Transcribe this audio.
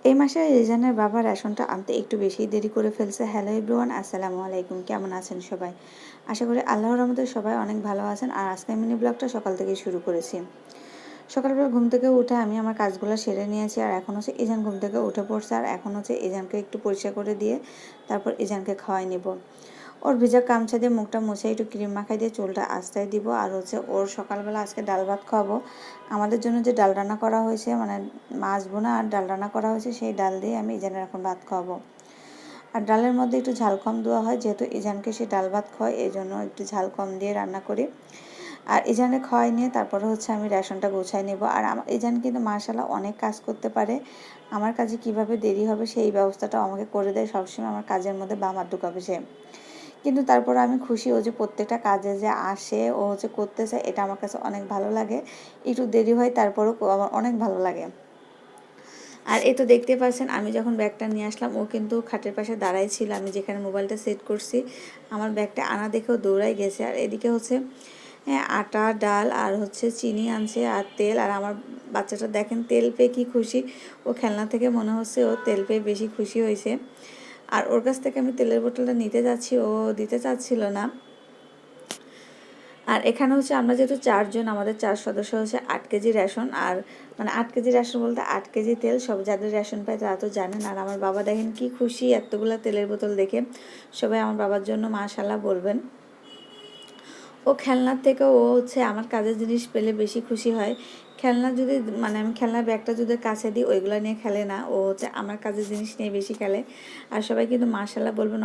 এই মাসে রিজানের বাবা রেশনটা আনতে একটু বেশি দেরি করে ফেলছে। হ্যালো এভরিওয়ান, আসসালামু আলাইকুম। কেমন আছেন সবাই? আশা করি আল্লাহর রহমতে সবাই অনেক ভালো আছেন। আর আজকে মিনি ব্লগটা সকাল থেকে শুরু করেছি। সকালবেলা ঘুম থেকে উঠে আমি আমার কাজগুলো সেরে নিয়েছি। আর এখন হচ্ছে ইজান ঘুম থেকে উঠে পড়ছে। আর এখন হচ্ছে ইজানকে একটু পরিষ্কার করে দিয়ে তারপর ইজানকে খাওয়াই নেব। ওর ভিজা গামছা দিয়ে মুখটা মুছে একটু ক্রিম মাখাই দিয়ে চুলটা আঁচড়াই দিব। আর হচ্ছে ওর সকালবেলা আজকে ডাল ভাত খাওয়াবো। আমাদের জন্য যে ডাল রান্না করা হয়েছে, মানে মাছ বোনা আর ডাল রান্না করা হয়েছে, সেই ডাল দিয়ে আমি ইজানের এখন ভাত খাওয়াবো। আর ডালের মধ্যে একটু ঝাল কম দেওয়া হয়, যেহেতু ইজানকে সে ডাল ভাত খাওয়ায়, এই জন্য একটু ঝাল কম দিয়ে রান্না করি। আর ইজানে খাওয়াই নিয়ে তারপরে হচ্ছে আমি রেশনটা গোছাই নেব। আর আমার ইজান কিন্তু মাশাআল্লাহ অনেক কাজ করতে পারে। আমার কাজে কিভাবে দেরি হবে সেই ব্যবস্থাটাও আমাকে করে দেয়। সবসময় আমার কাজের মধ্যে বাম হাত ঢুকাবে সে। কিন্তু তারপর আমি খুশি, ও যে প্রত্যেকটা কাজে যে আসে, ও হচ্ছে করতে চায়, এটা আমার কাছে অনেক ভালো লাগে। একটু দেরি হয় তারপরও আমার অনেক ভালো লাগে। আর এই তো দেখতে পাচ্ছেন, আমি যখন ব্যাগটা নিয়ে আসলাম ও কিন্তু খাটের পাশে দাঁড়াই ছিল। আমি যেখানে মোবাইলটা সেট করছি, আমার ব্যাগটা আনা দেখেও দৌড়াই গেছে। আর এদিকে হচ্ছে আটা, ডাল আর হচ্ছে চিনি আনছে আর তেল। আর আমার বাচ্চাটা দেখেন তেল পেয়ে কি খুশি, ও খেলনা থেকে মনে হচ্ছে ও তেল পেয়ে বেশি খুশি হয়েছে। আর ওর কাছ থেকে আমি তেলের বোতলটা নিতে যাচ্ছি, ও দিতে চাচ্ছিল না। আর এখানে হচ্ছে আমরা যেহেতু 4 জন, আমাদের 4 সদস্য হচ্ছে 8 কেজি রেশন। আর মানে 8 কেজি রেশন বলতে 8 কেজি তেল। সব যাদের রেশন পায় তারা তো জানেন। আর আমার বাবা দেখেন কি খুশি এতগুলা তেলের বোতল দেখে। সবাই আমার বাবার জন্য মাশাআল্লাহ বলবেন। ও খেলনার থেকে ও হচ্ছে আমার কাজের জিনিস পেলে বেশি খুশি হয়। খেলনা যদি মানে আমি খেলনার ব্যাগটা যদি কাছে দিই, ওইগুলো নিয়ে খেলে না, ও হচ্ছে আমার কাজের জিনিস নিয়ে বেশি খেলে। আর সবাই কিন্তু মাশাআল্লাহ বলবেন